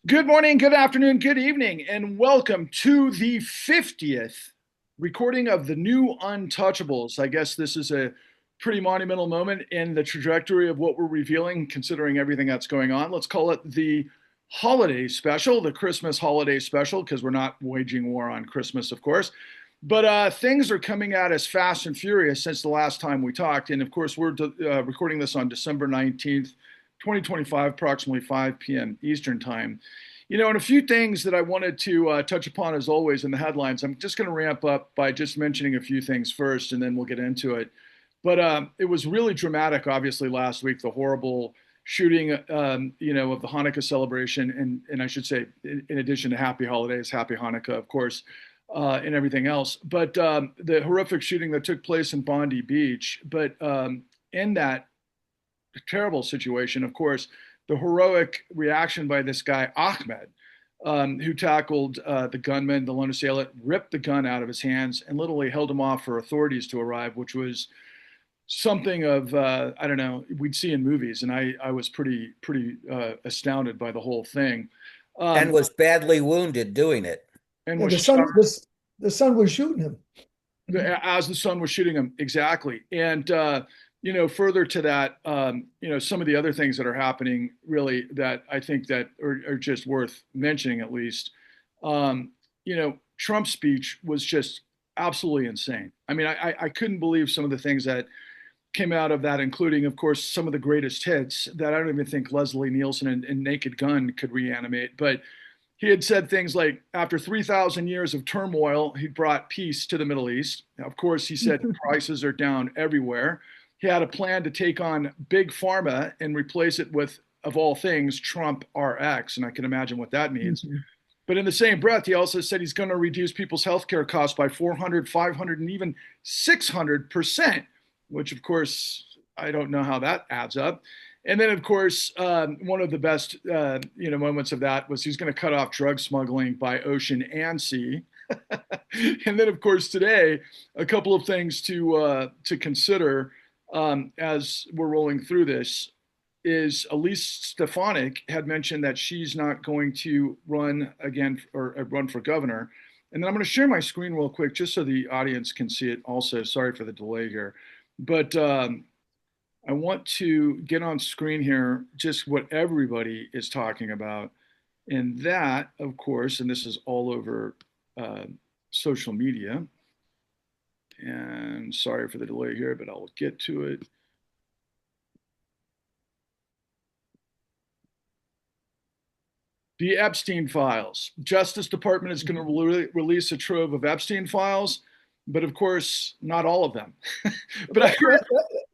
Good morning, good afternoon, good evening, and welcome to the 50th recording of the new Untouchables. I guess this is a pretty monumental moment in the trajectory of what we're revealing, considering everything that's going on. Let's call it the holiday special, the Christmas holiday special, because we're not waging war on Christmas, of course. But things are coming at us fast and furious since the last time we talked. And of course, we're recording this on December 19th, 2025, approximately 5 p.m. Eastern Time. And a few things that I wanted to touch upon, as always, in the headlines. I'm just going to ramp up by just mentioning a few things first, and then we'll get into it. But it was really dramatic, obviously, last week, the horrible shooting, of the Hanukkah celebration. And I should say, in addition to happy holidays, happy Hanukkah, of course, and everything else. But the horrific shooting that took place in Bondi Beach. But in that terrible situation, of course, the heroic reaction by this guy, Ahmed, who tackled the gunman, the lone assailant, ripped the gun out of his hands and literally held him off for authorities to arrive, which was something of, I don't know, we'd see in movies. And I was pretty astounded by the whole thing. And Um, was badly wounded doing it. and Yeah, was the shot son, the son was shooting him. as the son was shooting him. Exactly. And, further to that, some of the other things that are happening really that I think that are just worth mentioning at least. Trump's speech was just absolutely insane. I mean, I couldn't believe some of the things that came out of that, including, of course, some of the greatest hits that I don't even think Leslie Nielsen and Naked Gun could reanimate. But he had said things like, after 3,000 years of turmoil, he brought peace to the Middle East. Now, of course, he said prices are down everywhere. He had a plan to take on big pharma and replace it with, of all things, Trump RX. And I can imagine what that means. Mhm. But in the same breath, he also said he's going to reduce people's healthcare costs by 400, 500, and even 600%, which, of course, I don't know how that adds up. And then, of course, one of the best, moments of that was he's going to cut off drug smuggling by ocean and sea. And then, of course, today, a couple of things to consider as we're rolling through this is Elise Stefanik had mentioned that she's not going to run again or run for governor. And then I'm going to share my screen real quick just so the audience can see it also. Sorry for the delay here. But I want to get on screen here just what everybody is talking about. And that, of course, and this is all over uh, social media. And sorry for the delay here, but I'll get to it. The Epstein Files. Justice Department is going to release a trove of Epstein Files, but of course, not all of them. But I,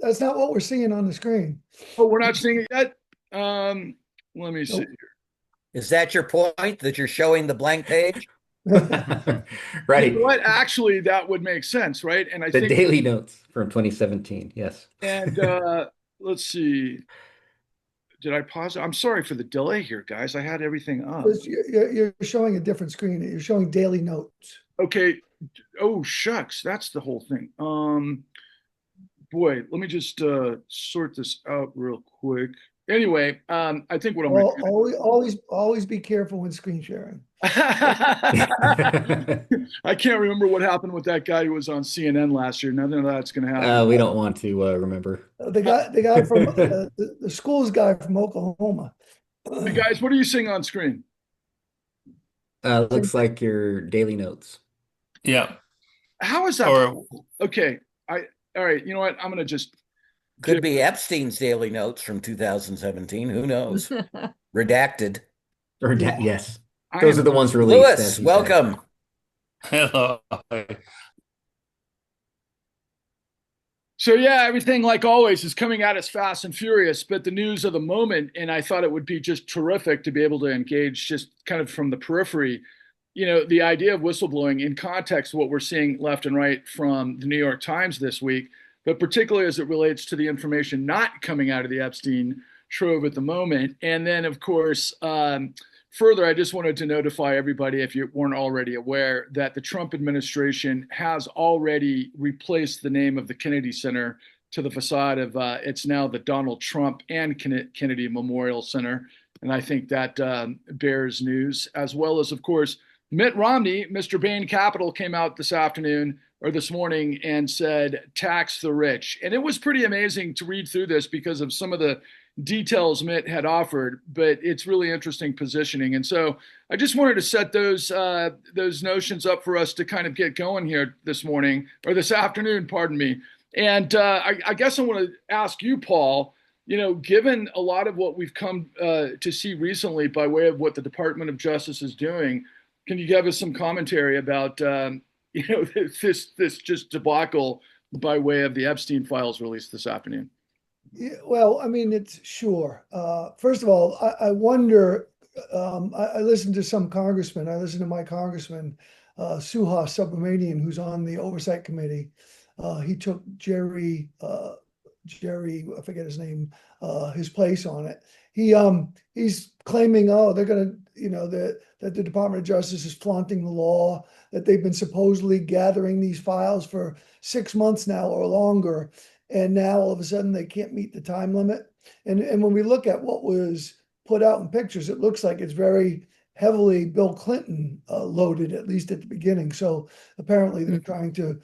That's not what we're seeing on the screen. oh, we're not seeing it yet. Um, Let me see. Nope. Is that your point that you're showing the blank page? You know Right. what? Actually, that would make sense, right? And I The think, Daily Notes from 2017. Yes. and let's see. Did I pause? I'm sorry for the delay here, guys. I had everything up. You're showing a different screen. You're showing daily notes. Okay. Oh, shucks. That's the whole thing. Boy, let me just sort this out real quick. Anyway, I think what I'm going Always be careful when screen sharing. I can't remember what happened with that guy who was on CNN last year. None of that's going to happen. We don't want to remember. The guy from the school's guy from Oklahoma. Hey guys, what are you seeing on screen? Looks like your Daily Notes. Yeah. How is that? Or Okay. All right, you know what? I'm going to just Could be Epstein's daily notes from 2017. Who knows? Redacted. Or Yeah. yes, I those am are the ones released, as Lewis, he said. welcome. hello. So yeah, everything like always is coming at us fast and furious, but the news of the moment, and I thought it would be just terrific to be able to engage just kind of from the periphery, the idea of whistleblowing in context of what we're seeing left and right from the New York Times this week, but particularly as it relates to the information not coming out of the Epstein trove at the moment. And then, of course, further, I just wanted to notify everybody, if you weren't already aware, that the Trump administration has already replaced the name of the Kennedy Center to the facade of it's now the Donald Trump and Kennedy Memorial Center. And I think that bears news, as well as, of course, Mitt Romney, Mr. Bain Capital, came out this afternoon or this morning and said, tax the rich. And it was pretty amazing to read through this because of some of the details Mitt had offered, but it's really interesting positioning. And so I just wanted to set those notions up for us to kind of get going here this morning, or this afternoon, pardon me. And I guess I want to ask you, Paul, given a lot of what we've come to see recently by way of what the Department of Justice is doing, can you give us some commentary about this just debacle by way of the Epstein Files released this afternoon? Yeah, well, I mean, it's sure. First of all, I wonder. I listened to some congressman. I listened to my congressman, Suhas Subramanian, who's on the oversight committee. He took Jerry, I forget his name, his place on it. He's claiming, oh, they're going to, that the Department of Justice is flaunting the law, that they've been supposedly gathering these files for 6 months now or longer, and now all of a sudden they can't meet the time limit. And when we look at what was put out in pictures, it looks like it's very heavily Bill Clinton loaded, at least at the beginning. So apparently they're trying to,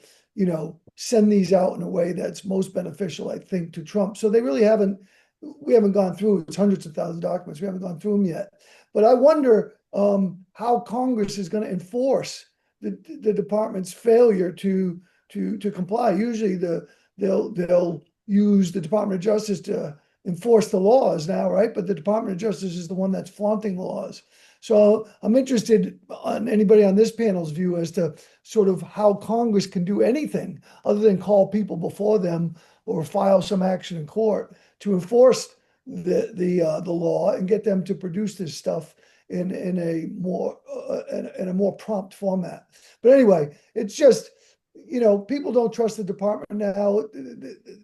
send these out in a way that's most beneficial, I think, to Trump. So we haven't gone through, it's hundreds of thousands of documents. We haven't gone through them yet. But I wonder how Congress is going to enforce the department's failure to comply. Usually they'll use the Department of Justice to enforce the laws now, right? But the Department of Justice is the one that's flaunting laws. So I'm interested on anybody on this panel's view as to sort of how Congress can do anything other than call people before them or file some action in court to enforce the law and get them to produce this stuff in a more prompt format. But anyway, it's just, people don't trust the department now.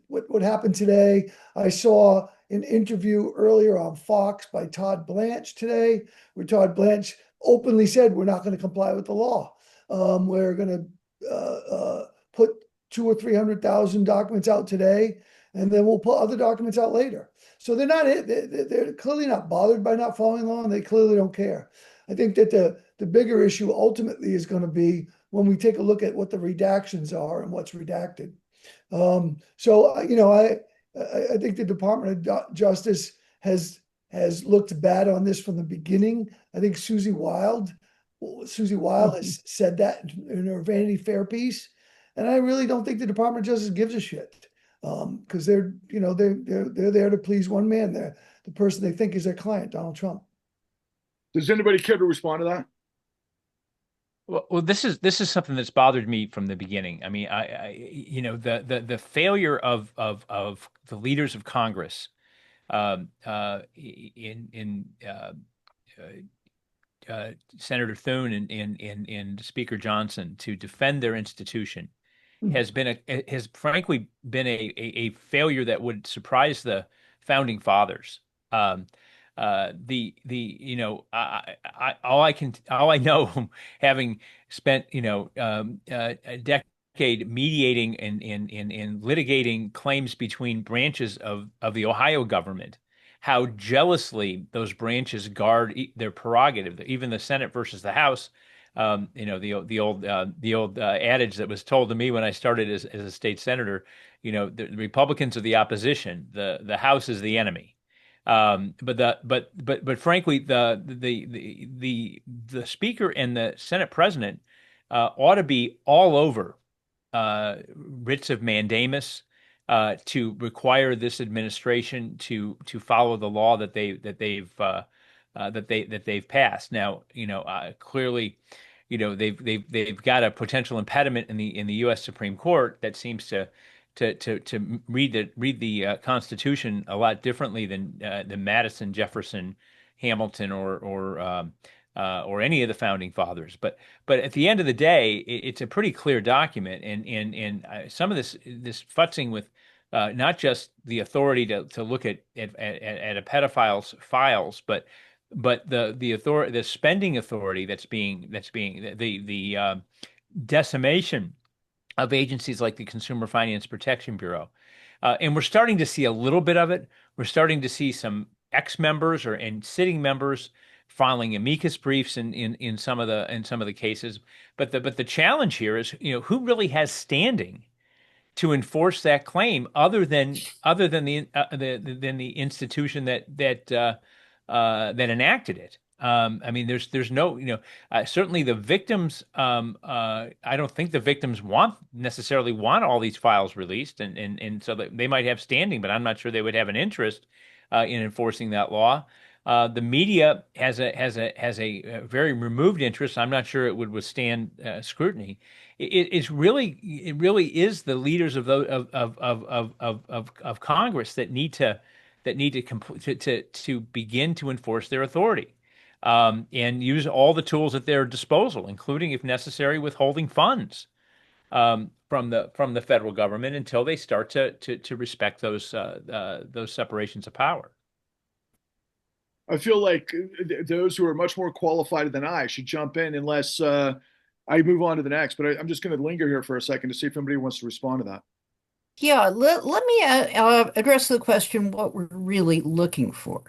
What happened today, I saw an interview earlier on Fox by Todd Blanche today, where Todd Blanche openly said, we're not going to comply with the law. We're going to put 200,000 or 300,000 documents out today, and then we'll put other documents out later. So they're clearly not bothered by not following law, and they clearly don't care. I think that the bigger issue ultimately is going to be when we take a look at what the redactions are and what's redacted. I think the Department of Justice has looked bad on this from the beginning. I think Susie Wild has said that in her Vanity Fair piece, and I really don't think the Department of Justice gives a shit because they're there to please one man. They're the person they think is their client, Donald Trump. Does anybody care to respond to that? Well, this is something that's bothered me from the beginning. I mean, the failure of the leaders of Congress, in Senator Thune and Speaker Johnson to defend their institution has frankly been a failure that would surprise the founding fathers. All I know, having spent a decade mediating and litigating claims between branches of the Ohio government, how jealously those branches guard their prerogative, even the Senate versus the House. The old adage that was told to me when I started as a state senator, the Republicans are the opposition, the House is the enemy. But frankly, the Speaker and the Senate President ought to be all over writs of mandamus to require this administration to follow the law that they've passed. Now, clearly, they've got a potential impediment in the U.S. Supreme Court that seems to read the Constitution a lot differently than Madison, Jefferson, Hamilton, or any of the founding fathers. But at the end of the day, it's a pretty clear document, and some of this futzing with not just the authority to look at a pedophile's files, but the spending authority that's being the decimation of agencies like the Consumer Finance Protection Bureau. And we're starting to see a little bit of it. We're starting to see some ex-members or and sitting members filing amicus briefs in some of the cases. But the challenge here is, who really has standing to enforce that claim other than the institution that enacted it. I mean, there's no, certainly the victims. I don't think the victims necessarily want all these files released, and so that they might have standing, but I'm not sure they would have an interest in enforcing that law. The media has a very removed interest. I'm not sure it would withstand scrutiny. It really is the leaders of Congress that need to begin to enforce their authority, and use all the tools at their disposal, including, if necessary, withholding funds from the federal government until they start to respect those separations of power. I feel like those who are much more qualified than I should jump in unless I move on to the next. But I'm just going to linger here for a second to see if anybody wants to respond to that. Yeah, let me address the question what we're really looking for.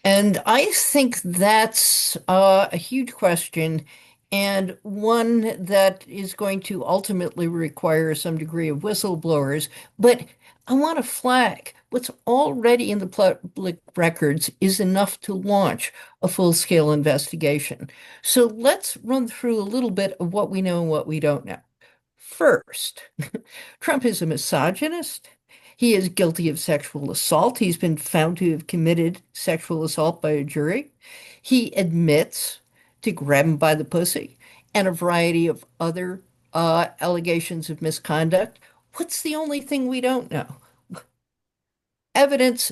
And I think that's a huge question, and one that is going to ultimately require some degree of whistleblowers. But I want to flag what's already in the public records is enough to launch a full-scale investigation. So let's run through a little bit of what we know and what we don't know. First, Trump is a misogynist. He is guilty of sexual assault. He's been found to have committed sexual assault by a jury. He admits to grab him by the pussy and a variety of other allegations of misconduct. What's the only thing we don't know? Evidence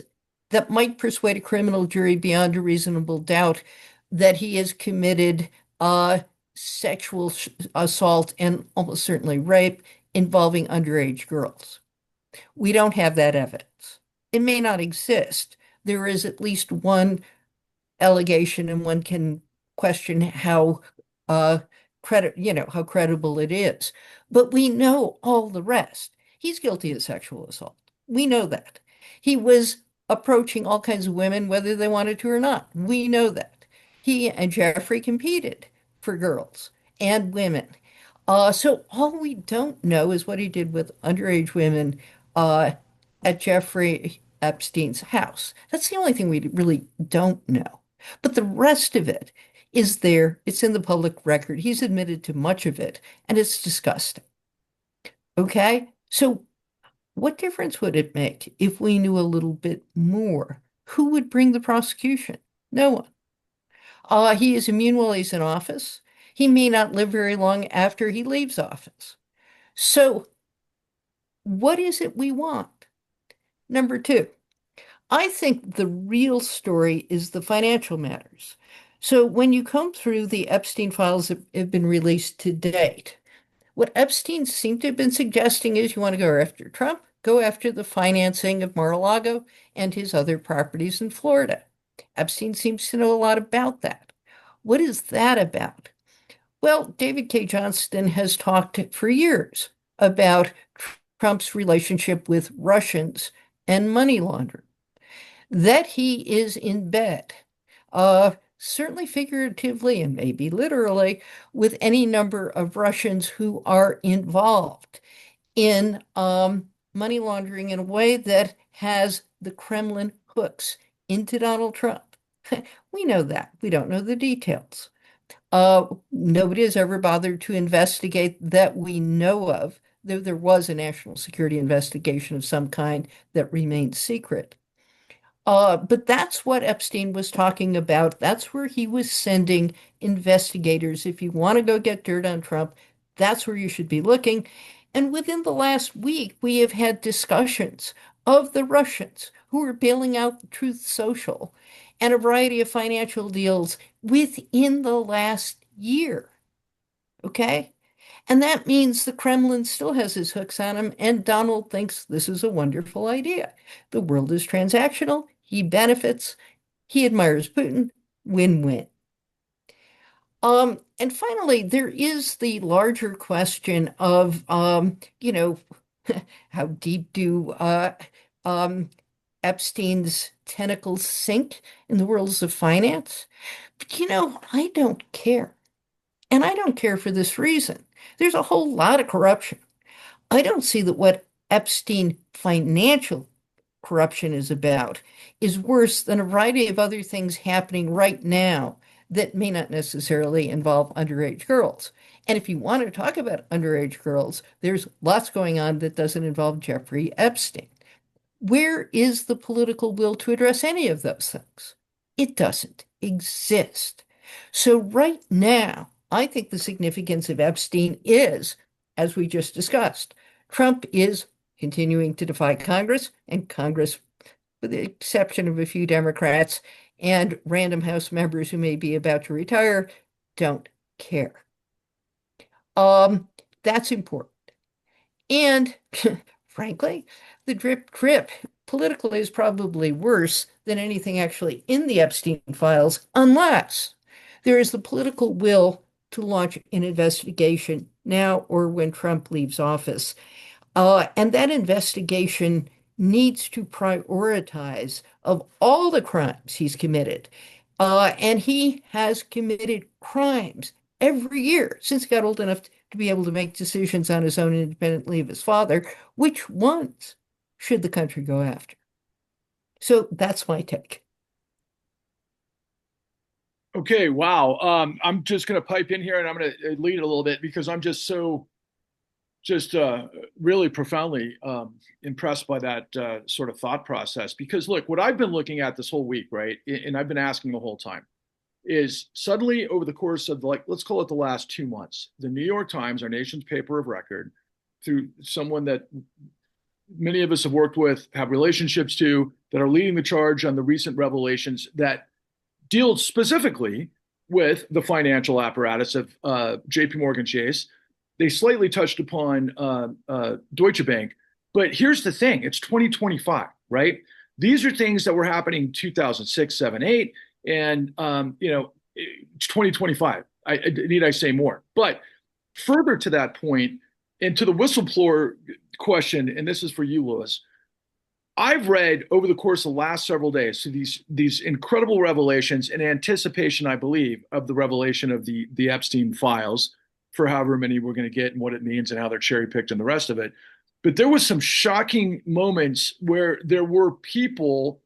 that might persuade a criminal jury beyond a reasonable doubt that he has committed sexual assault and almost certainly rape involving underage girls. We don't have that evidence. It may not exist. There is at least one allegation, and one can question how how credible it is. But we know all the rest. He's guilty of sexual assault. We know that. He was approaching all kinds of women, whether they wanted to or not. We know that. He and Jeffrey competed for girls and women. So all we don't know is what he did with underage women at Jeffrey Epstein's house. That's the only thing we really don't know. But the rest of it is there. It's in the public record. He's admitted to much of it, and it's disgusting. Okay? So what difference would it make if we knew a little bit more? Who would bring the prosecution? No one. He is immune while he's in office. He may not live very long after he leaves office. So what is it we want? Number two, I think the real story is the financial matters. So when you come through the Epstein files that have been released to date, what Epstein seemed to have been suggesting is you want to go after Trump, go after the financing of Mar-a-Lago and his other properties in Florida. Epstein seems to know a lot about that. What is that about? Well, David K. Johnston has talked for years about Trump's relationship with Russians and money laundering, that he is in bed, certainly figuratively and maybe literally, with any number of Russians who are involved in money laundering in a way that has the Kremlin hooks into Donald Trump. We know that. We don't know the details. Nobody has ever bothered to investigate that we know of, though there was a national security investigation of some kind that remained secret. But that's what Epstein was talking about. That's where he was sending investigators. If you want to go get dirt on Trump, that's where you should be looking. And within the last week, we have had discussions of the Russians who are bailing out Truth Social and a variety of financial deals within the last year. Okay? And that means the Kremlin still has his hooks on him, and Donald thinks this is a wonderful idea. The world is transactional. He benefits. He admires Putin. Win-win. And finally, there is the larger question of, how deep do Epstein's tentacles sink in the worlds of finance. But I don't care. And I don't care for this reason. There's a whole lot of corruption. I don't see that what Epstein financial corruption is about is worse than a variety of other things happening right now that may not necessarily involve underage girls. And if you want to talk about underage girls, there's lots going on that doesn't involve Jeffrey Epstein. Where is the political will to address any of those things? It doesn't exist. So right now, I think the significance of Epstein is, as we just discussed, Trump is continuing to defy Congress, and Congress, with the exception of a few Democrats and random House members who may be about to retire, don't care. That's important. And frankly, the drip drip politically is probably worse than anything actually in the Epstein files, unless there is the political will to launch an investigation now or when Trump leaves office. And that investigation needs to prioritize of all the crimes he's committed. And he has committed crimes every year since he got old enough to be able to make decisions on his own independently of his father. Which ones should the country go after? So that's my take. Okay, wow. I'm just going to pipe in here and I'm going to lead it a little bit because I'm just really profoundly impressed by that sort of thought process. Because look, what I've been looking at this whole week, right, and I've been asking the whole time, is suddenly over the course of let's call it the last 2 months, the New York Times, our nation's paper of record, through someone that many of us have worked with, have relationships to, that are leading the charge on the recent revelations that deal specifically with the financial apparatus of JP Morgan Chase. They slightly touched upon Deutsche Bank, but here's the thing: it's 2025, right? These are things that were happening 2006, 7, 8, and it's 2025. Need I say more? But further to that point, and to the whistleblower question, and this is for you, Louis. I've read over the course of the last several days so these incredible revelations in anticipation, I believe, of the revelation of the Epstein files, for however many we're going to get and what it means and how they're cherry picked and the rest of it. But there was some shocking moments where there were people,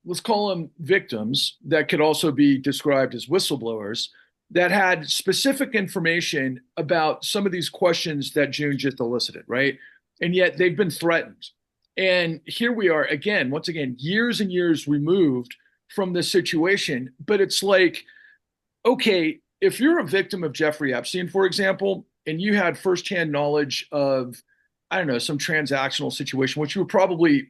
let's call them victims, that could also be described as whistleblowers, that had specific information about some of these questions that June just elicited, right? And yet they've been threatened. And here we are again, once again, years and years removed from this situation. But it's like, okay, if you're a victim of Jeffrey Epstein, for example, and you had firsthand knowledge of, I don't know, some transactional situation, which you were probably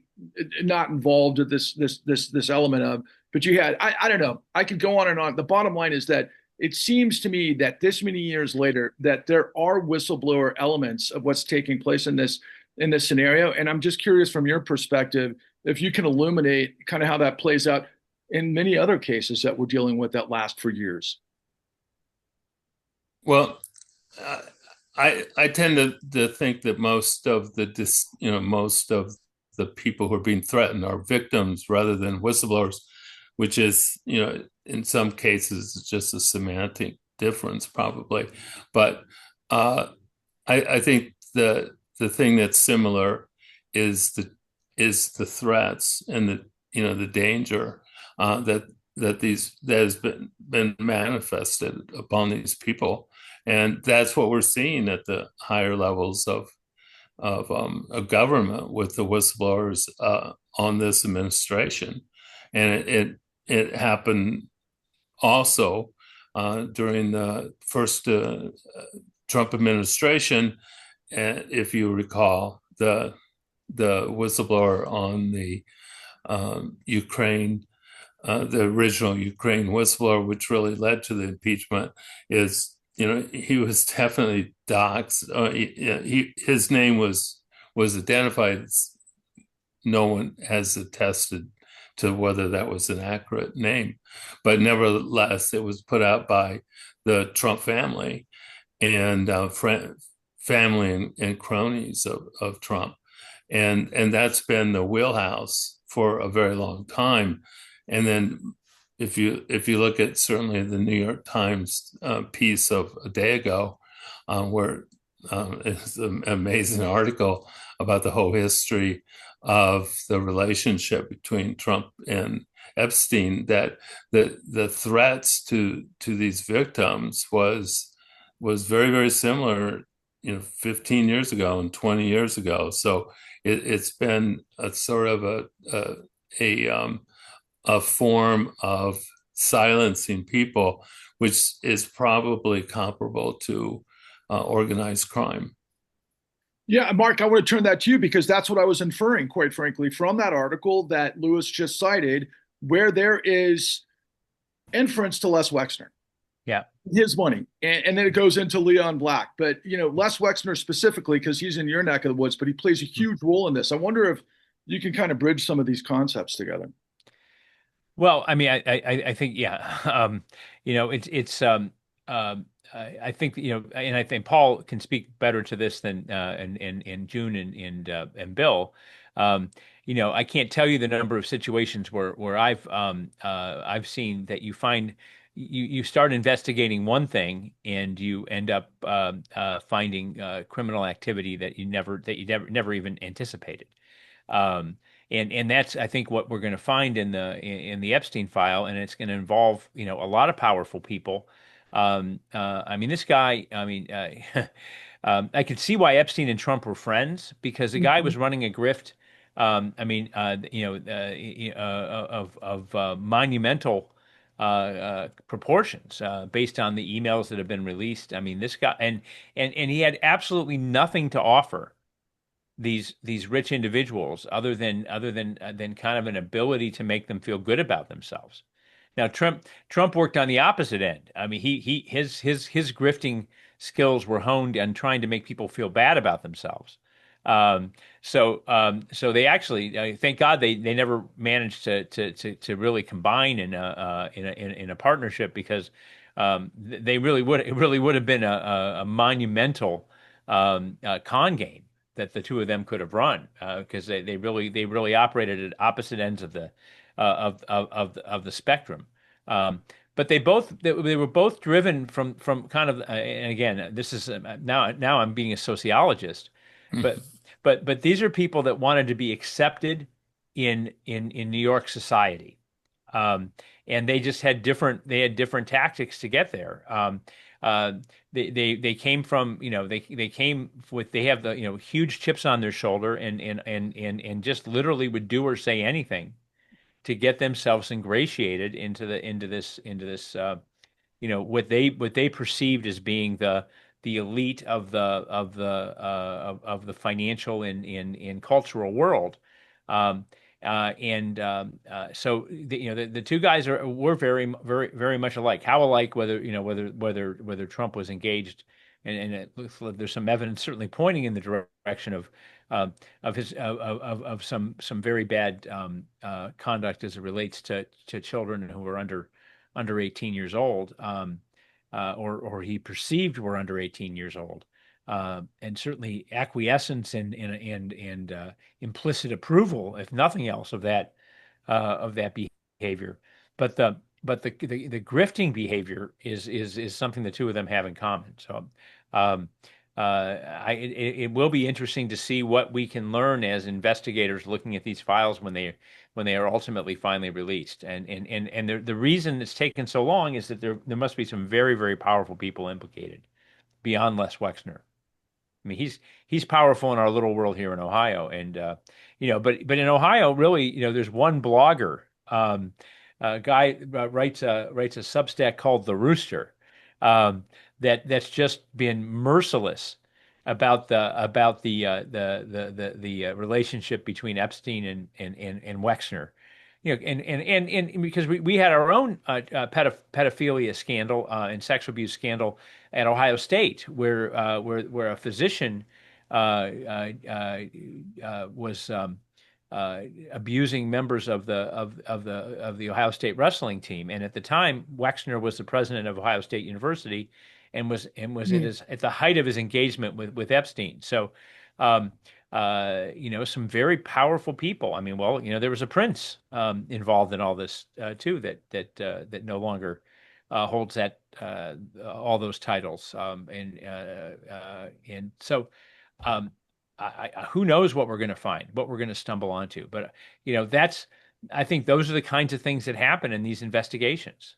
not involved with this element of, but you had, I don't know, I could go on and on. The bottom line is that it seems to me that this many years later, that there are whistleblower elements of what's taking place in this scenario. And I'm just curious from your perspective, if you can illuminate kind of how that plays out in many other cases that we're dealing with that last for years. Well, I tend to think that most of the people who are being threatened are victims rather than whistleblowers, which is, in some cases, it's just a semantic difference probably. But I think the thing that's similar is the threats and the danger that has been manifested upon these people, and that's what we're seeing at the higher levels of government with the whistleblowers on this administration, and it happened also during the first Trump administration. If you recall, the whistleblower on the Ukraine, the original Ukraine whistleblower, which really led to the impeachment, is he was definitely doxxed. His name was identified. No one has attested to whether that was an accurate name, but nevertheless, it was put out by the Trump family and family and cronies of Trump, and that's been the wheelhouse for a very long time. And then if you look at certainly the New York Times piece of a day ago, where it's an amazing article about the whole history of the relationship between Trump and Epstein, that the threats to these victims was very, very similar, 15 years ago and 20 years ago. So it's been a sort of a form of silencing people, which is probably comparable to organized crime. Yeah, Marc, I want to turn that to you because that's what I was inferring, quite frankly, from that article that Lewis just cited, where there is inference to Les Wexner. Yeah. His money. And then it goes into Leon Black. But, Les Wexner specifically, because he's in your neck of the woods, but he plays a huge role in this. I wonder if you can kind of bridge some of these concepts together. Well, I mean, I think, yeah, I think, and I think Paul can speak better to this than and June and Bill. I can't tell you the number of situations where I've seen that you find you start investigating one thing and you end up finding criminal activity that you never even anticipated. And that's, I think, what we're going to find in the Epstein file, and it's going to involve, a lot of powerful people. I mean, this guy, I could see why Epstein and Trump were friends, because the guy was running a grift. Of monumental proportions based on the emails that have been released. I mean, this guy, and he had absolutely nothing to offer these rich individuals other than kind of an ability to make them feel good about themselves. Now, Trump worked on the opposite end. I mean, his grifting skills were honed on trying to make people feel bad about themselves. So they actually, thank God, they never managed to really combine in a partnership, because it really would have been a monumental con game that the two of them could have run, because they really operated at opposite ends of the spectrum. But they were both driven from kind of, and again, this is now I'm being a sociologist, but these are people that wanted to be accepted in New York society, and they just had different tactics to get there. They came from, they have the huge chips on their shoulder, and just literally would do or say anything to get themselves ingratiated into this what they perceived as being the elite of the financial and cultural world. So the two guys were very, very, very much alike. How alike? Whether Trump was engaged, and it looks like there's some evidence certainly pointing in the direction of some very bad conduct as it relates to children who were under 18 years old, or he perceived were under 18 years old. And certainly acquiescence and implicit approval, if nothing else, of that behavior. But the grifting behavior is something the two of them have in common. So it will be interesting to see what we can learn as investigators looking at these files when they are ultimately finally released. And the reason it's taken so long is that there must be some very, very powerful people implicated beyond Les Wexner. I mean, he's powerful in our little world here in Ohio, and but in Ohio, really, there's one blogger, a guy writes a Substack called The Rooster, that's just been merciless about the relationship between Epstein and Wexner. And because we had our own pedophilia scandal and sexual abuse scandal at Ohio State, where a physician was abusing members of the Ohio State wrestling team, and at the time Wexner was the president of Ohio State University, and was at the height of his engagement with Epstein. So some very powerful people. I mean, well, there was a prince involved in all this too that no longer holds that all those titles. And so who knows what we're going to find, what we're going to stumble onto. But I think those are the kinds of things that happen in these investigations.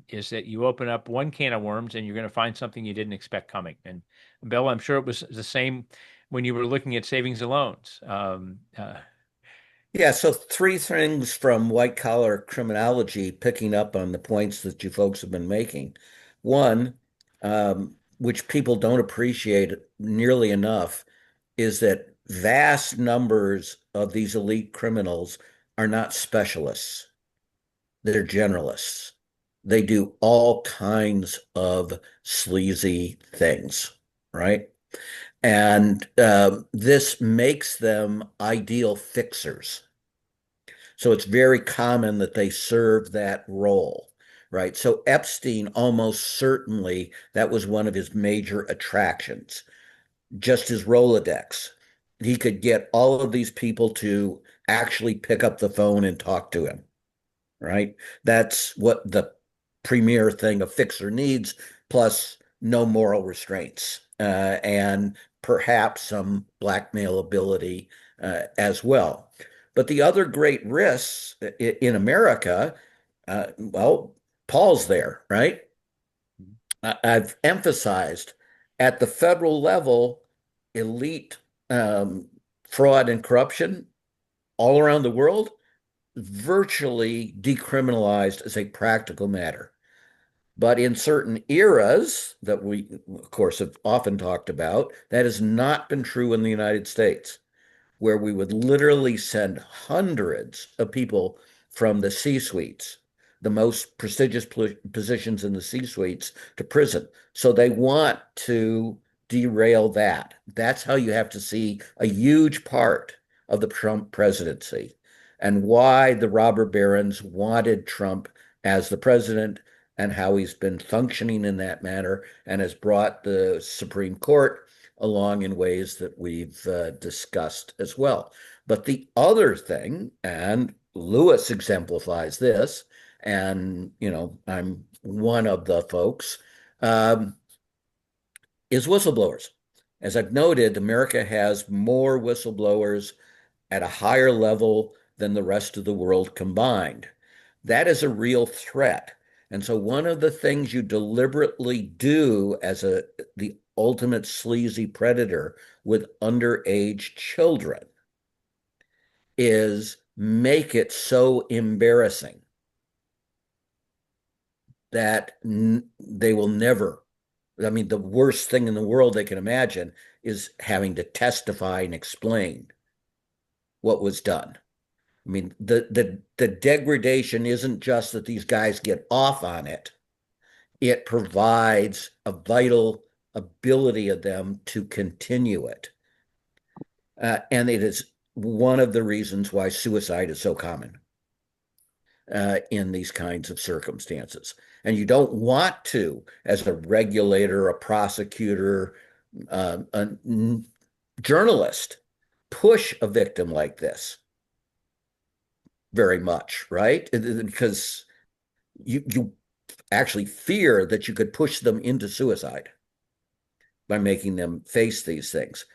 Is that you open up one can of worms and you're going to find something you didn't expect coming. And Bill, I'm sure it was the same when you were looking at savings and loans. Yeah, so three things from white collar criminology, picking up on the points that you folks have been making. One, which people don't appreciate nearly enough, is that vast numbers of these elite criminals are not specialists. They're generalists. They do all kinds of sleazy things, right? And this makes them ideal fixers. So it's very common that they serve that role, right? So Epstein, almost certainly, that was one of his major attractions, just his Rolodex. He could get all of these people to actually pick up the phone and talk to him, right? That's what the premier thing a fixer needs, plus no moral restraints and perhaps some blackmail ability as well. But the other great risks in America, well, Paul's there, right? I've emphasized at the federal level, elite fraud and corruption all around the world, virtually decriminalized as a practical matter. But in certain eras that we, of course, have often talked about, that has not been true in the United States, where we would literally send hundreds of people from the C-suites, the most prestigious positions in the C-suites, to prison. So they want to derail that. That's how you have to see a huge part of the Trump presidency and why the robber barons wanted Trump as the president and how he's been functioning in that manner and has brought the Supreme Court along in ways that we've discussed as well. But the other thing, and Lewis exemplifies this, and I'm one of the folks, is whistleblowers. As I've noted, America has more whistleblowers at a higher level than the rest of the world combined. That is a real threat. And so one of the things you deliberately do as the ultimate sleazy predator with underage children is make it so embarrassing that they will never. I mean, the worst thing in the world they can imagine is having to testify and explain what was done. I mean, the degradation isn't just that these guys get off on it. It provides a vital ability of them to continue it. And it is one of the reasons why suicide is so common in these kinds of circumstances. And you don't want to, as a regulator, a prosecutor, a journalist, push a victim like this very much, right? Because you actually fear that you could push them into suicide by making them face these things.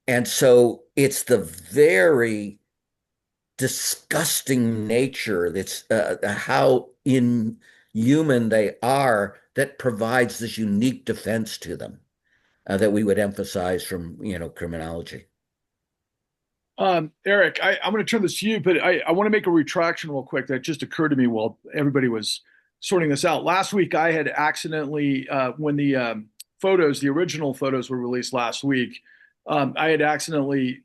And so it's the very disgusting nature that's how inhuman they are that provides this unique defense to them that we would emphasize from criminology. Eric, I'm going to turn this to you, but I want to make a retraction real quick that just occurred to me while everybody was sorting this out. Last week, I had accidentally, when the original photos were released last week, I had accidentally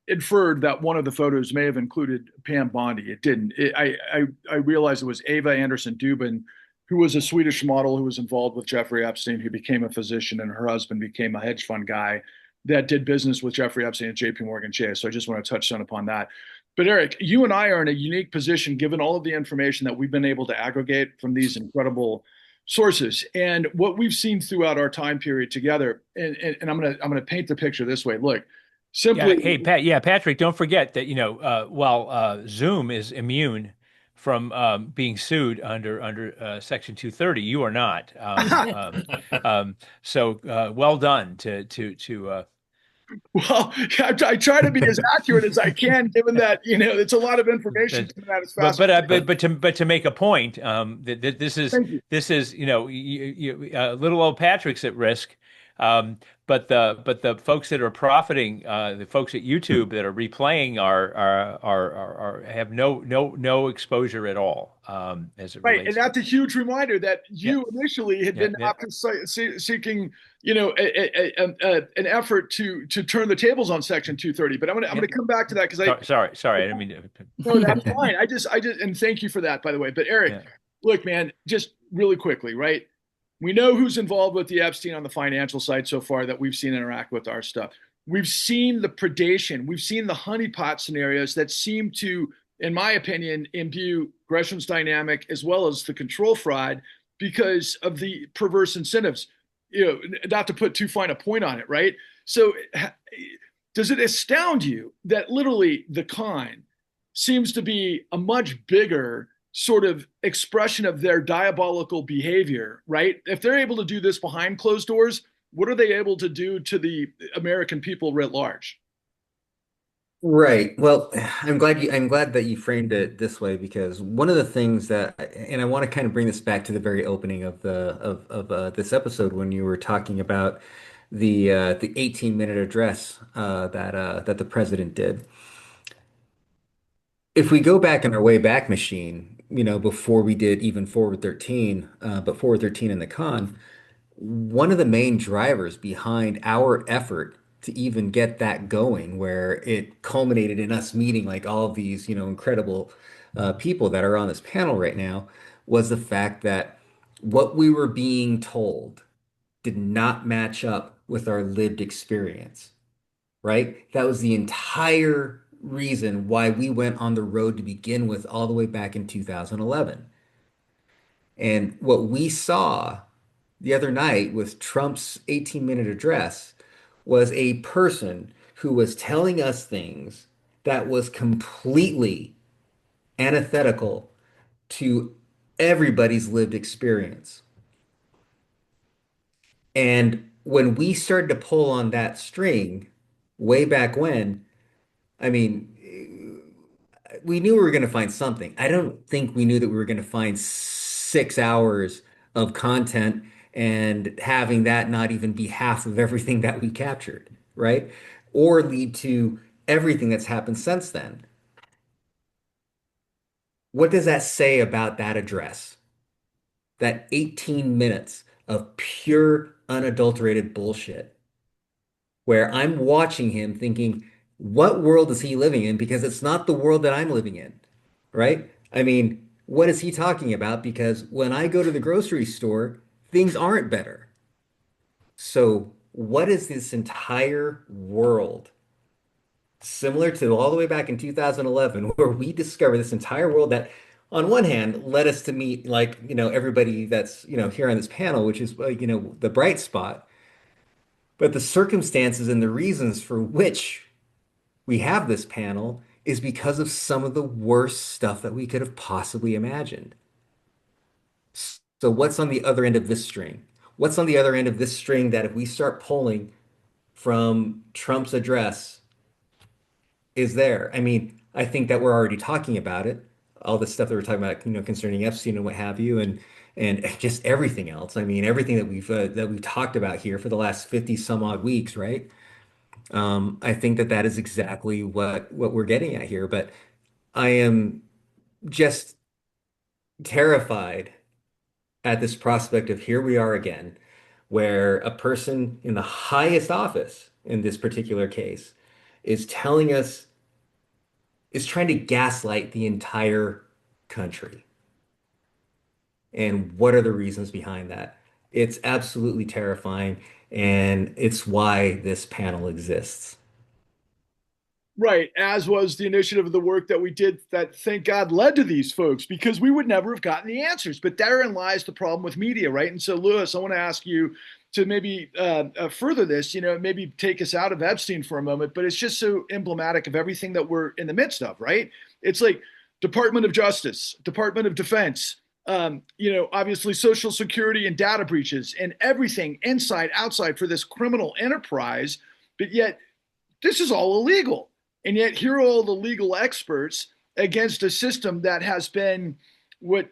inferred that one of the photos may have included Pam Bondi. It didn't. I realized it was Eva Anderson Dubin, who was a Swedish model who was involved with Jeffrey Epstein, who became a physician, and her husband became a hedge fund guy that did business with Jeffrey Epstein at JP Morgan Chase. So I just want to touch upon that. But Eric, you and I are in a unique position given all of the information that we've been able to aggregate from these incredible sources and what we've seen throughout our time period together. And I'm going to paint the picture this way. Look, Yeah, simply. hey Pat, yeah, Patrick, don't forget that, while Zoom is immune from being sued under Section 230, you are not. So well done to Well, I try to be as accurate as I can, given that it's a lot of information that, coming out as fast as but to make a point, that this is thank you. little old Patrick's at risk. Um, but the folks that are profiting, the folks at YouTube that are replaying are have no exposure at all, as it Right, and relates to. that's a huge reminder that Yeah, you initially had yeah, been yeah. after seeking, an effort to turn the tables on Section 230. But I'm gonna come back to that because Sorry, I didn't mean no, that's to. fine. I just, and thank you for that, by the way. But Eric, Yeah. look, man, just really quickly, right? We know who's involved with the Epstein on the financial side so far that we've seen interact with our stuff. We've seen the predation. We've seen the honeypot scenarios that seem to, in my opinion, imbue Gresham's dynamic as well as the control fraud because of the perverse incentives. Not to put too fine a point on it, right? So, does it astound you that literally the con seems to be a much bigger sort of expression of their diabolical behavior, right? If they're able to do this behind closed doors, what are they able to do to the American people writ large? Right. Well, I'm glad that you framed it this way because one of the things that and I want to kind of bring this back to the very opening of this episode when you were talking about the 18-minute address that the president did. If we go back in our way back machine, before we did even Forward 13, but Forward 13 in the con, one of the main drivers behind our effort to even get that going, where it culminated in us meeting like all of these, incredible people that are on this panel right now, was the fact that what we were being told did not match up with our lived experience, right? That was the entire reason why we went on the road to begin with, all the way back in 2011. And what we saw the other night with Trump's 18-minute address was a person who was telling us things that was completely antithetical to everybody's lived experience. And when we started to pull on that string way back when, I mean, we knew we were going to find something. I don't think we knew that we were going to find 6 hours of content and having that not even be half of everything that we captured, right? Or lead to everything that's happened since then. What does that say about that address? That 18 minutes of pure, unadulterated bullshit, where I'm watching him thinking, what world is he living in? Because it's not the world that I'm living in, right? I mean, what is he talking about? Because when I go to the grocery store, things aren't better. So, what is this entire world similar to all the way back in 2011, where we discovered this entire world that, on one hand, led us to meet like, everybody that's, here on this panel, which is, the bright spot, but the circumstances and the reasons for which we have this panel is because of some of the worst stuff that we could have possibly imagined. So what's on the other end of this string? What's on the other end of this string that if we start pulling from Trump's address is there? I mean, I think that we're already talking about it. All the stuff that we're talking about, concerning Epstein and what have you, and just everything else. I mean, everything that we've talked about here for the last 50 some odd weeks, right? I think that that is exactly what we're getting at here. But I am just terrified at this prospect of here we are again, where a person in the highest office in this particular case is telling us, is trying to gaslight the entire country. And what are the reasons behind that? It's absolutely terrifying, and it's why this panel exists. Right, as was the initiative of the work that we did that, thank God, led to these folks, because we would never have gotten the answers. But therein lies the problem with media, right? And so, Lewis, I want to ask you to maybe further this, maybe take us out of Epstein for a moment, but it's just so emblematic of everything that we're in the midst of, right? It's like Department of Justice, Department of Defense, obviously Social Security and data breaches and everything inside, outside for this criminal enterprise. But yet, this is all illegal. And yet, here are all the legal experts against a system that has been what,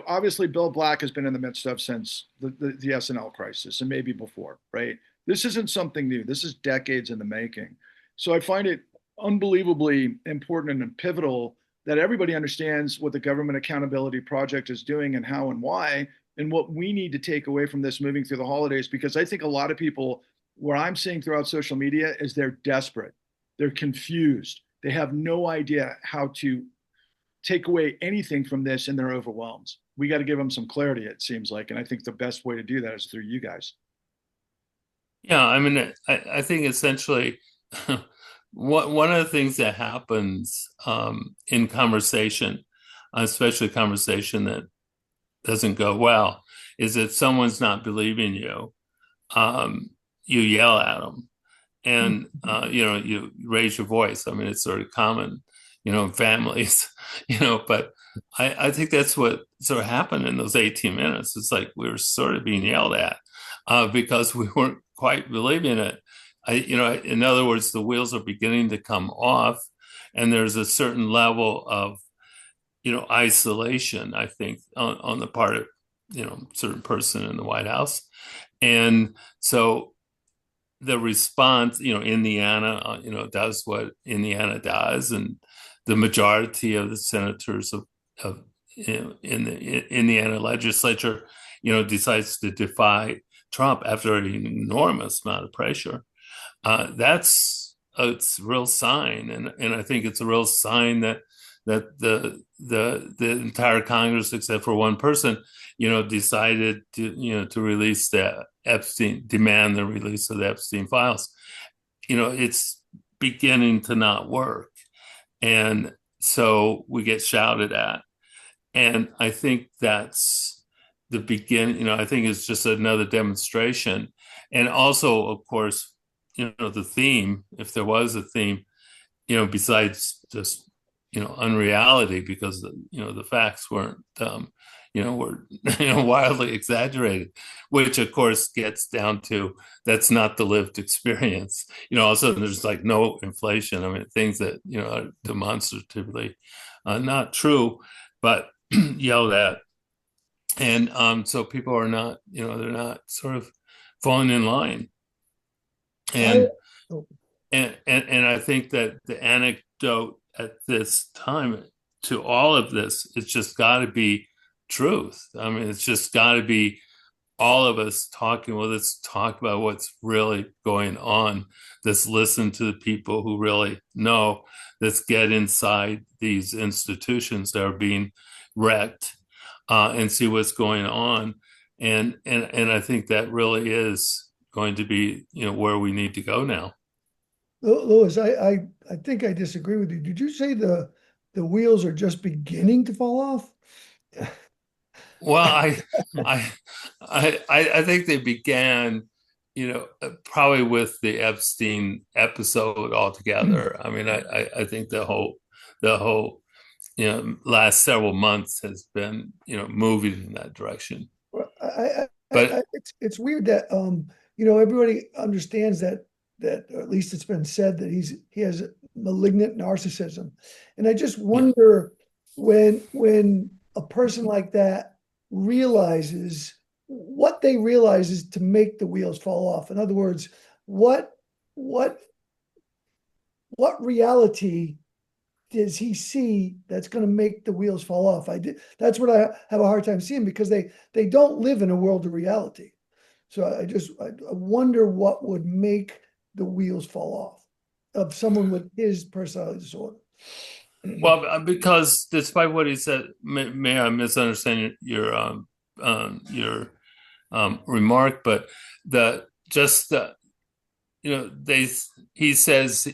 obviously Bill Black has been in the midst of since the S&L crisis and maybe before, right? This isn't something new. This is decades in the making. So I find it unbelievably important and pivotal that everybody understands what the Government Accountability Project is doing and how and why, and what we need to take away from this moving through the holidays. Because I think a lot of people, what I'm seeing throughout social media is they're desperate. They're confused. They have no idea how to take away anything from this, and they're overwhelmed. We got to give them some clarity, it seems like. And I think the best way to do that is through you guys. Yeah, I mean, I think essentially one of the things that happens in conversation, especially conversation that doesn't go well, is that someone's not believing you. You yell at them. And, you raise your voice. I mean, it's sort of common, in families, but I think that's what sort of happened in those 18 minutes. It's like we were sort of being yelled at because we weren't quite believing it. In other words, the wheels are beginning to come off, and there's a certain level of, isolation, I think, on the part of, certain person in the White House. And so the response, Indiana, does what Indiana does, and the majority of the senators in the Indiana legislature, decides to defy Trump after an enormous amount of pressure. It's a real sign, and I think it's a real sign that the entire Congress, except for one person, decided to release the demand the release of the Epstein Files. It's beginning to not work, and so we get shouted at, and I think that's the beginning. I think it's just another demonstration, and also, of course, the theme, if there was a theme, besides just unreality, because the facts weren't were wildly exaggerated, which of course gets down to that's not the lived experience. All of a sudden there's like no inflation. I mean, things that are demonstratively not true, but yelled at, and so people are not, they're not sort of falling in line, and I think that the anecdote at this time to all of this, it's just got to be truth. I mean, it's just got to be all of us talking. Well, let's talk about what's really going on. Let's listen to the people who really know. Let's get inside these institutions that are being wrecked and see what's going on. And I think that really is going to be, where we need to go now. Louis, I think I disagree with you. Did you say the wheels are just beginning to fall off? Well, I think they began, probably with the Epstein episode altogether. I mean, I think the whole, last several months has been, moving in that direction. But it's weird that everybody understands that, or at least it's been said that he has malignant narcissism, and I just wonder when a person like that realizes what they realize is to make the wheels fall off. In other words, what reality does he see that's going to make the wheels fall off? That's what I have a hard time seeing, because they don't live in a world of reality. So I wonder what would make the wheels fall off of someone with his personality disorder. Well, because despite what he said, may I misunderstand your remark, but he says,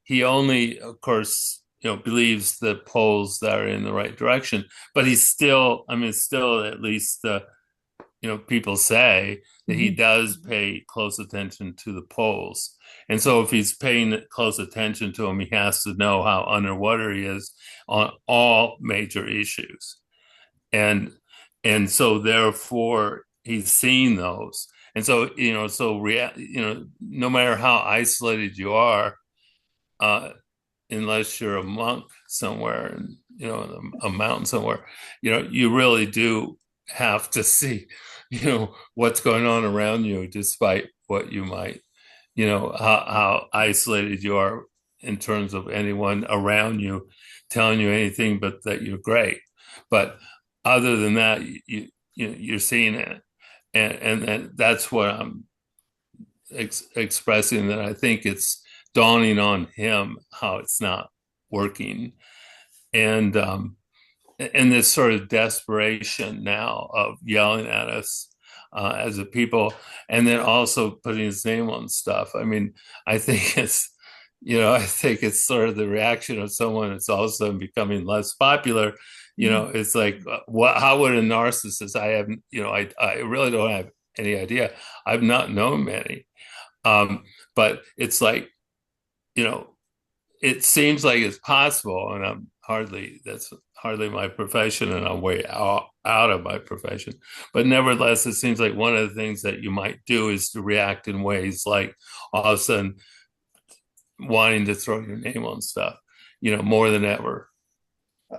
he only, of course, believes the polls that are in the right direction. But he's still, I mean, still at least people say that he does pay close attention to the polls. And so if he's paying close attention to them, he has to know how underwater he is on all major issues. And so therefore he's seen those. And so, no matter how isolated you are, unless you're a monk somewhere and in a mountain somewhere, you really do have to see what's going on around you, despite what you might, how isolated you are in terms of anyone around you telling you anything but that you're great. But other than that, you're seeing it, and that's what I'm expressing, that I think it's dawning on him how it's not working, and this sort of desperation now of yelling at us as a people, and then also putting his name on stuff. I mean, I think it's sort of the reaction of someone that's all of a sudden becoming less popular. It's like, how would a narcissist? I haven't, I really don't have any idea. I've not known many. But it's like, it seems like it's possible, and that's hardly my profession, and I'm way out of my profession. But nevertheless, it seems like one of the things that you might do is to react in ways like all of a sudden wanting to throw your name on stuff, more than ever.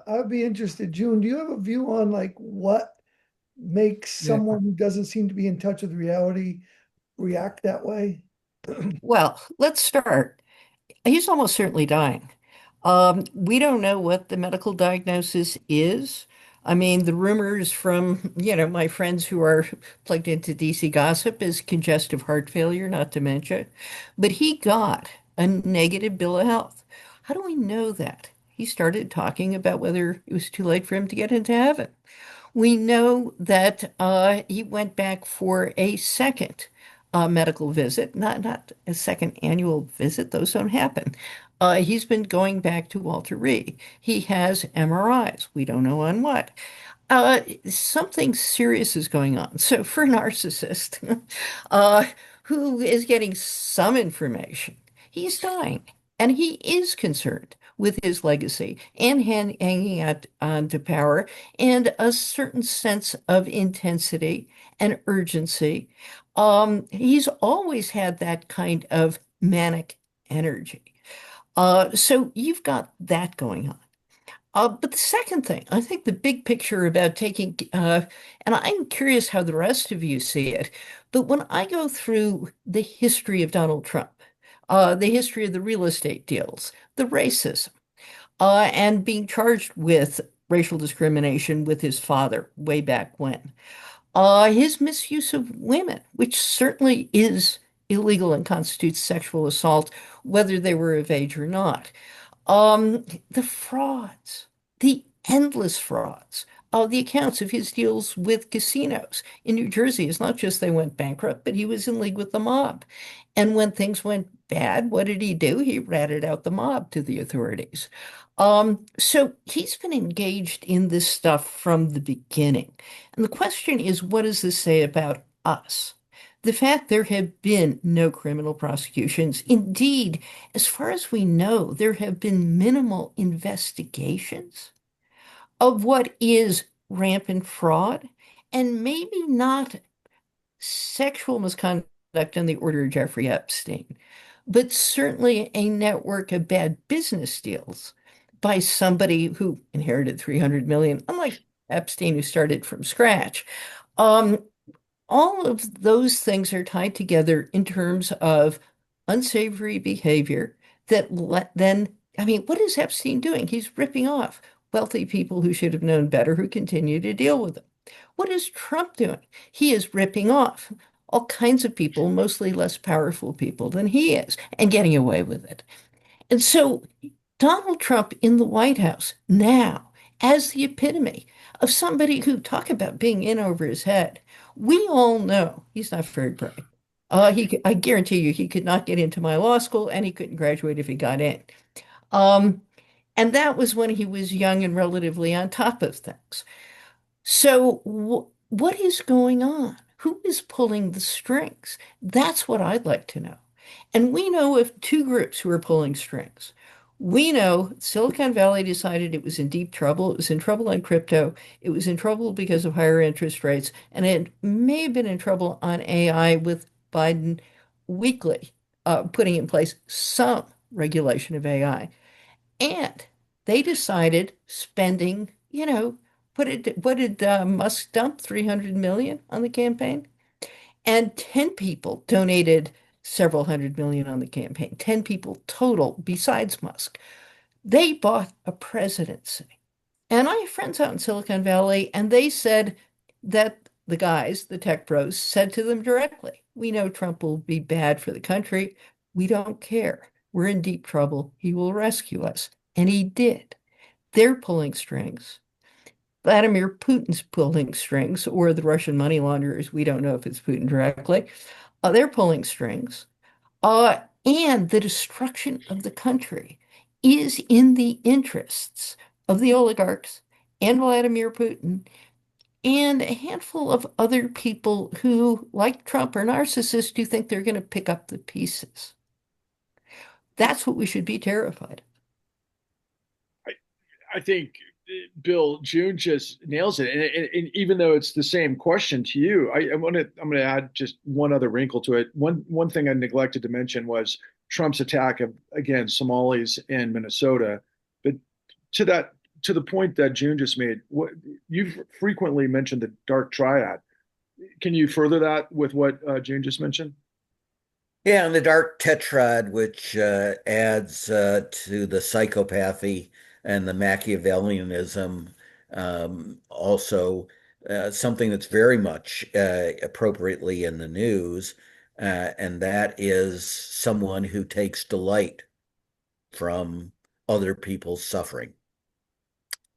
I'd be interested, June, do you have a view on like what makes someone who doesn't seem to be in touch with reality react that way? Well, let's start. He's almost certainly dying. We don't know what the medical diagnosis is. I mean, the rumors from, my friends who are plugged into DC gossip is congestive heart failure, not dementia. But he got a negative bill of health. How do we know that? He started talking about whether it was too late for him to get into heaven. We know that he went back for a second medical visit, not a second annual visit. Those don't happen. He's been going back to Walter Reed. He has MRIs. We don't know on what. Something serious is going on. So for a narcissist who is getting some information, he's dying. And he is concerned with his legacy and hanging out onto power and a certain sense of intensity and urgency. He's always had that kind of manic energy. So you've got that going on. But the second thing, I think the big picture about taking, and I'm curious how the rest of you see it, but when I go through the history of Donald Trump, the history of the real estate deals, the racism, and being charged with racial discrimination with his father way back when, his misuse of women, which certainly is illegal and constitutes sexual assault, whether they were of age or not. The frauds, the endless frauds, the accounts of his deals with casinos in New Jersey. It's not just they went bankrupt, but he was in league with the mob. And when things went bad, what did he do? He ratted out the mob to the authorities. So he's been engaged in this stuff from the beginning. And the question is, what does this say about us? The fact there have been no criminal prosecutions. Indeed, as far as we know, there have been minimal investigations of what is rampant fraud and maybe not sexual misconduct on the order of Jeffrey Epstein, but certainly a network of bad business deals by somebody who inherited 300 million, unlike Epstein, who started from scratch. All of those things are tied together in terms of unsavory behavior then, I mean, what is Epstein doing? He's ripping off wealthy people who should have known better, who continue to deal with him. What is Trump doing? He is ripping off all kinds of people, mostly less powerful people than he is, and getting away with it. And so Donald Trump in the White House now as the epitome of somebody who talk about being in over his head. We all know he's not very bright. I guarantee you, he could not get into my law school, and he couldn't graduate if he got in. Um, and that was when he was young and relatively on top of things. So, what is going on? Who is pulling the strings? That's what I'd like to know. And we know of two groups who are pulling strings. We know Silicon Valley decided it was in deep trouble. It was in trouble on crypto. It was in trouble because of higher interest rates. And it may have been in trouble on AI with Biden weekly putting in place some regulation of AI. And they decided spending, what did Musk dump? 300 million on the campaign? And 10 people donated several hundred million on the campaign. 10 people total besides Musk. They bought a presidency. And I have friends out in Silicon Valley, and they said that the guys, the tech pros, said to them directly, we know Trump will be bad for the country. We don't care. We're in deep trouble. He will rescue us. And he did. They're pulling strings. Vladimir Putin's pulling strings, or the Russian money launderers. We don't know if it's Putin directly. They're pulling strings. And the destruction of the country is in the interests of the oligarchs and Vladimir Putin and a handful of other people who, like Trump, are narcissists who think they're going to pick up the pieces. That's what we should be terrified I, I think Bill June just nails it, and even though it's the same question to you, I'm going to add just one other wrinkle to it. One thing I neglected to mention was Trump's attack of again Somalis in Minnesota, but to that to the point that June just made, what you've frequently mentioned the dark triad. Can you further that with what June just mentioned? Yeah, and the dark tetrad, which adds to the psychopathy and the Machiavellianism, also something that's very much appropriately in the news, and that is someone who takes delight from other people's suffering.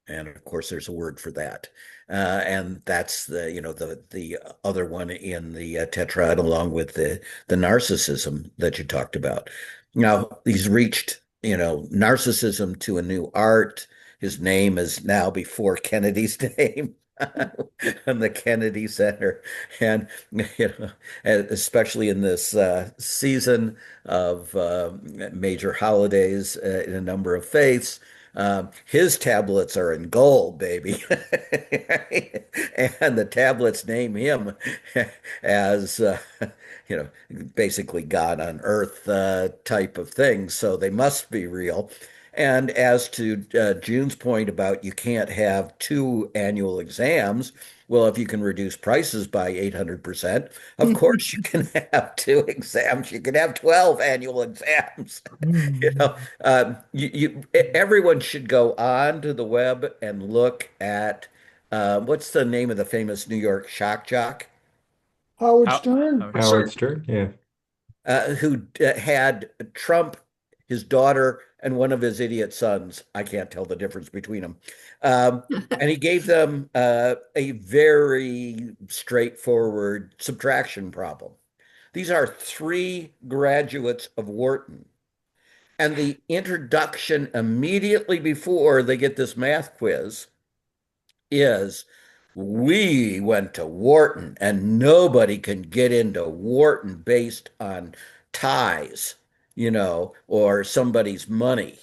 And of course, there's a word for that. And that's the other one in the tetrad, along with the narcissism that you talked about. Now, he's reached, narcissism to a new art. His name is now before Kennedy's name. And the Kennedy Center, and especially in this season of major holidays in a number of faiths, his tablets are in gold, baby. And the tablets name him as, you know, basically God on earth type of thing. So they must be real. And as to June's point about you can't have two annual exams, well, if you can reduce prices by 800%, of course you can have two exams. You can have 12 annual exams. Everyone should go on to the web and look at what's the name of the famous New York shock jock Howard How, Stern. how, Assert. Howard Stern, yeah. who had Trump, his daughter, and one of his idiot sons. I can't tell the difference between them. Um, and he gave them a very straightforward subtraction problem. These are three graduates of Wharton. And the introduction immediately before they get this math quiz is we went to Wharton and nobody can get into Wharton based on ties, or somebody's money.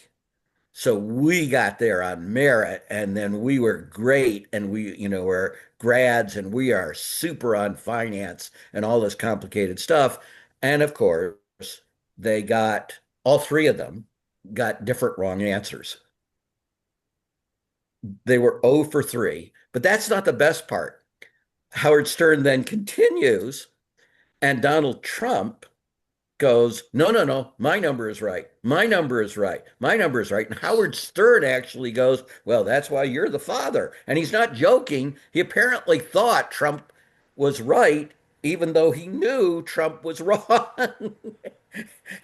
So we got there on merit and then we were great and we're grads and we are super on finance and all this complicated stuff. And of course, they got all three of them got different wrong answers. They were 0 for 3, but that's not the best part. Howard Stern then continues, and Donald Trump goes, no, no, no, my number is right. My number is right. My number is right. And Howard Stern actually goes, well, that's why you're the father. And he's not joking. He apparently thought Trump was right, even though he knew Trump was wrong.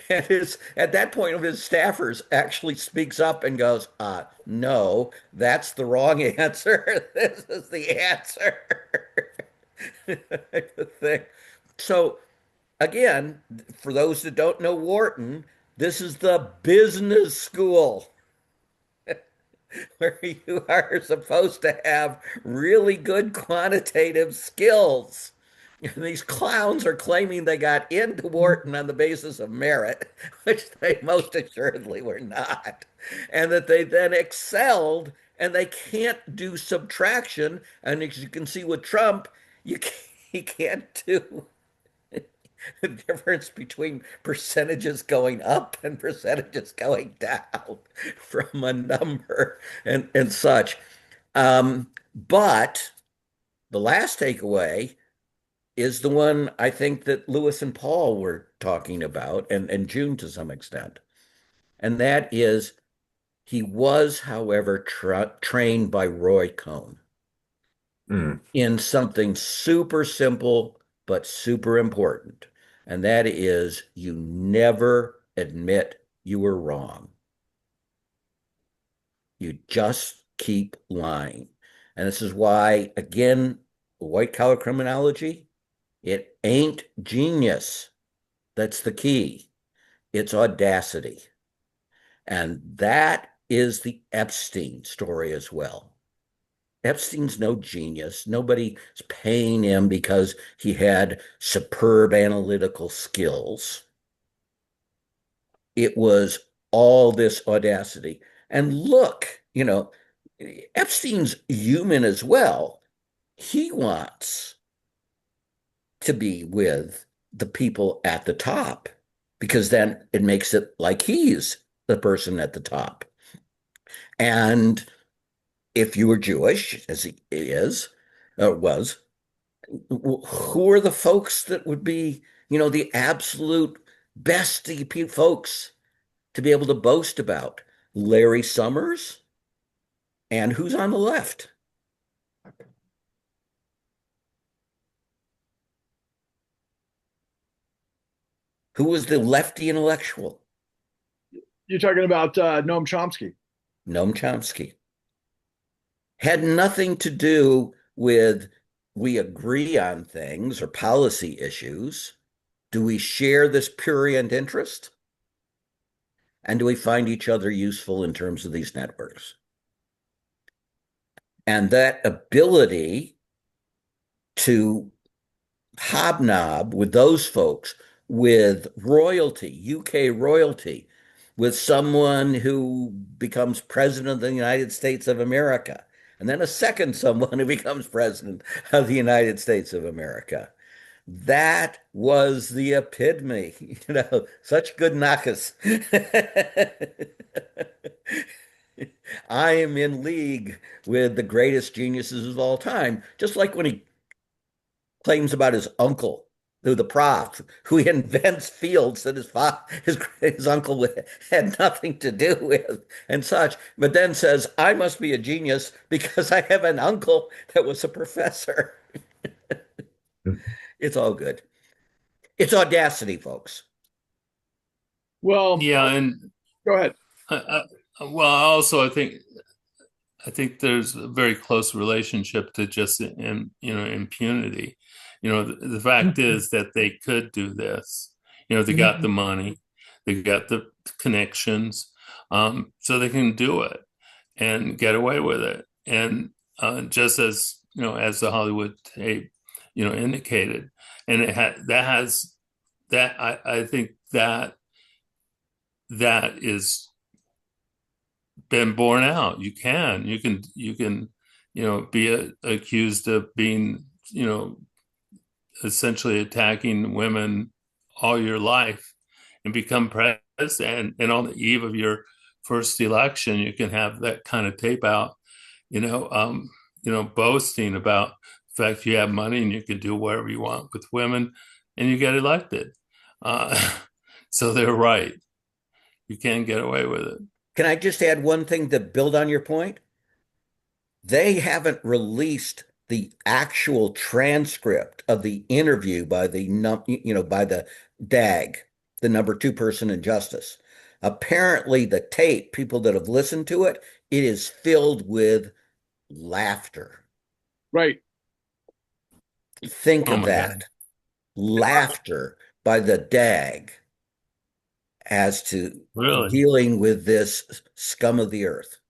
And at that point, of his staffers actually speaks up and goes, no, that's the wrong answer. This is the answer. Thing. So again, for those that don't know Wharton, this is the business school where you are supposed to have really good quantitative skills. And these clowns are claiming they got into Wharton on the basis of merit, which they most assuredly were not, and that they then excelled and they can't do subtraction. And as you can see with Trump, he can't do the difference between percentages going up and percentages going down from a number and such. But the last takeaway is the one I think that Lewis and Paul were talking about, and June to some extent. And that is he was, however, trained by Roy Cohn in something super simple but super important. And that is you never admit you were wrong. You just keep lying. And this is why, again, white collar criminology, it ain't genius. That's the key. It's audacity. And that is the Epstein story as well. Epstein's no genius. Nobody's paying him because he had superb analytical skills. It was all this audacity. And look, Epstein's human as well. He wants to be with the people at the top because then it makes it like he's the person at the top. And if you were Jewish, as he is, or was, who are the folks that would be, the absolute best folks to be able to boast about? Larry Summers, and who's on the left? Who was the lefty intellectual? You're talking about Noam Chomsky. Noam Chomsky. Had nothing to do with we agree on things or policy issues. Do we share this prurient interest? And do we find each other useful in terms of these networks? And that ability to hobnob with those folks, with royalty, UK royalty, with someone who becomes president of the United States of America, and then a second someone who becomes president of the United States of America. That was the epitome, such good knockus. I am in league with the greatest geniuses of all time, just like when he claims about his uncle, the prof, who he invents fields that his uncle had nothing to do with and such, but then says, I must be a genius because I have an uncle that was a professor. It's all good. It's audacity, folks. Well, yeah, and go ahead. Well, also, I think there's a very close relationship to just impunity. The fact is that they could do this. They got the money, they got the connections, so they can do it and get away with it. And just as as the Hollywood tape, indicated, and I think that is been borne out. You can be accused of being essentially attacking women all your life and become president, and on the eve of your first election you can have that kind of tape out, boasting about the fact you have money and you can do whatever you want with women and you get elected. So they're right. You can't get away with it. Can I just add one thing to build on your point? They haven't released the actual transcript of the interview by the by the DAG, the number 2 person in justice. Apparently, the tape, people that have listened to it, it is filled with laughter. Right. Think of that. God. Laughter by the dag as to Really? dealing with this scum of the earth.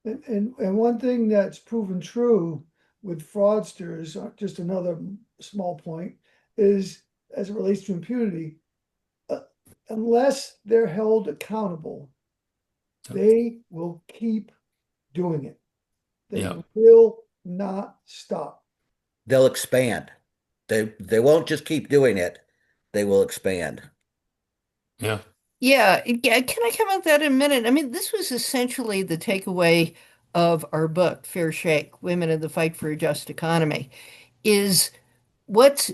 And one thing that's proven true with fraudsters, just another small point, is as it relates to impunity, unless they're held accountable, they will keep doing it. They Yeah. will not stop. They'll expand. They won't just keep doing it. They will expand. Yeah. Yeah, can I come at that in a minute? I mean, this was essentially the takeaway of our book, Fair Shake, Women in the Fight for a Just Economy, is what's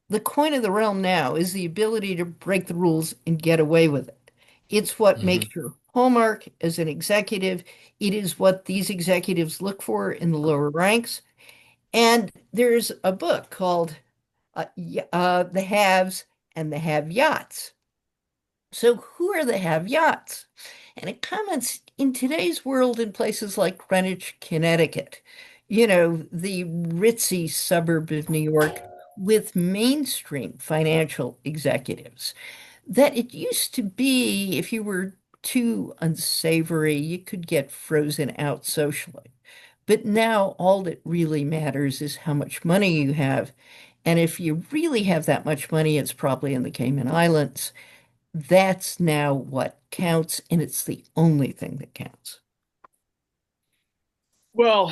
the coin of the realm now is the ability to break the rules and get away with it. It's what Mhm. makes your hallmark as an executive. It is what these executives look for in the lower ranks. And there's a book called The Haves and the Have-Yachts. So who are the have-yachts? And it comments in today's world in places like Greenwich, Connecticut, the ritzy suburb of New York with mainstream financial executives, that it used to be if you were too unsavory, you could get frozen out socially. But now all that really matters is how much money you have. And if you really have that much money, it's probably in the Cayman Islands. That's now what counts, and it's the only thing that counts. Well,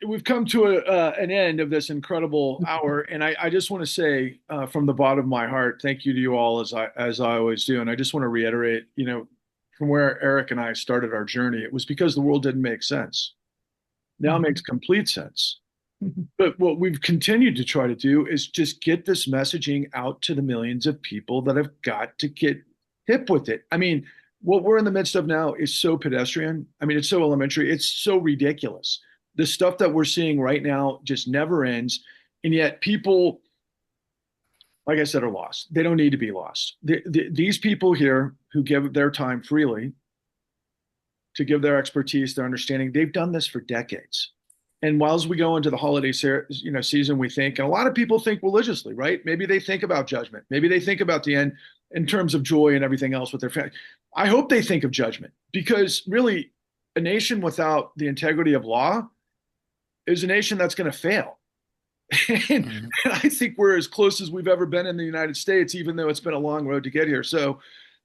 we've come to an end of this incredible hour, and I just want to say from the bottom of my heart, thank you to you all as I always do. And I just want to reiterate, from where Eric and I started our journey, it was because the world didn't make sense. Now it makes complete sense. But what we've continued to try to do is just get this messaging out to the millions of people that have got to get hip with it. I mean, what we're in the midst of now is so pedestrian. I mean, it's so elementary. It's so ridiculous. The stuff that we're seeing right now just never ends. And yet people, like I said, are lost. They don't need to be lost. These people here who give their time freely to give their expertise, their understanding, they've done this for decades. And whilst we go into the holiday season, we think, and a lot of people think religiously, right? Maybe they think about judgment. Maybe they think about the end in terms of joy and everything else with their family. I hope they think of judgment, because really a nation without the integrity of law is a nation that's going to fail. And I think we're as close as we've ever been in the United States, even though it's been a long road to get here. So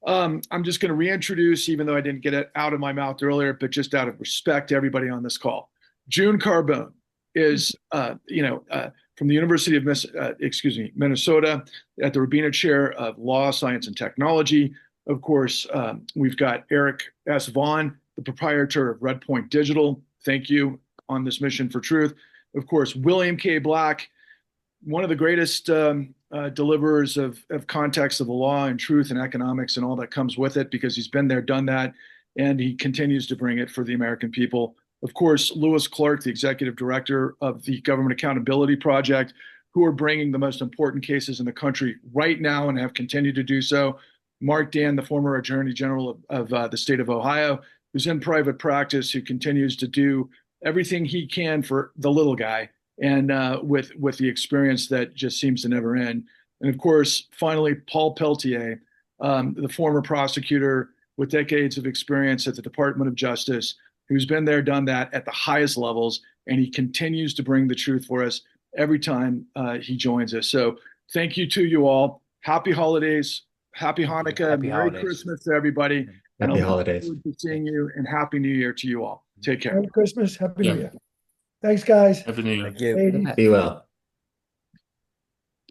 I'm just going to reintroduce, even though I didn't get it out of my mouth earlier, but just out of respect to everybody on this call. June Carbone is, from the University of Minnesota at the Rubino Chair of Law, Science, and Technology. Of course, we've got Eric S. Vaughn, the proprietor of Redpoint Digital. Thank you on this mission for truth. Of course, William K. Black, one of the greatest deliverers of context of the law and truth and economics and all that comes with it, because he's been there, done that, and he continues to bring it for the American people. Of course, Lewis Clark, the executive director of the Government Accountability Project, who are bringing the most important cases in the country right now and have continued to do so. Marc Dan, the former Attorney General of the state of Ohio, who's in private practice, who continues to do everything he can for the little guy, and with the experience that just seems to never end. And of course, finally, Paul Peltier, the former prosecutor with decades of experience at the Department of Justice, who's been there, done that at the highest levels, and he continues to bring the truth for us every time he joins us. So thank you to you all. Happy holidays, happy Hanukkah, Happy Merry holidays. Christmas to everybody. And Happy I'll look holidays. forward to seeing you, and Happy New Year to you all. Take care. Merry Christmas, Happy New Yeah. Year. Thanks, guys. Happy New Year. Thank you. Ladies. Be well.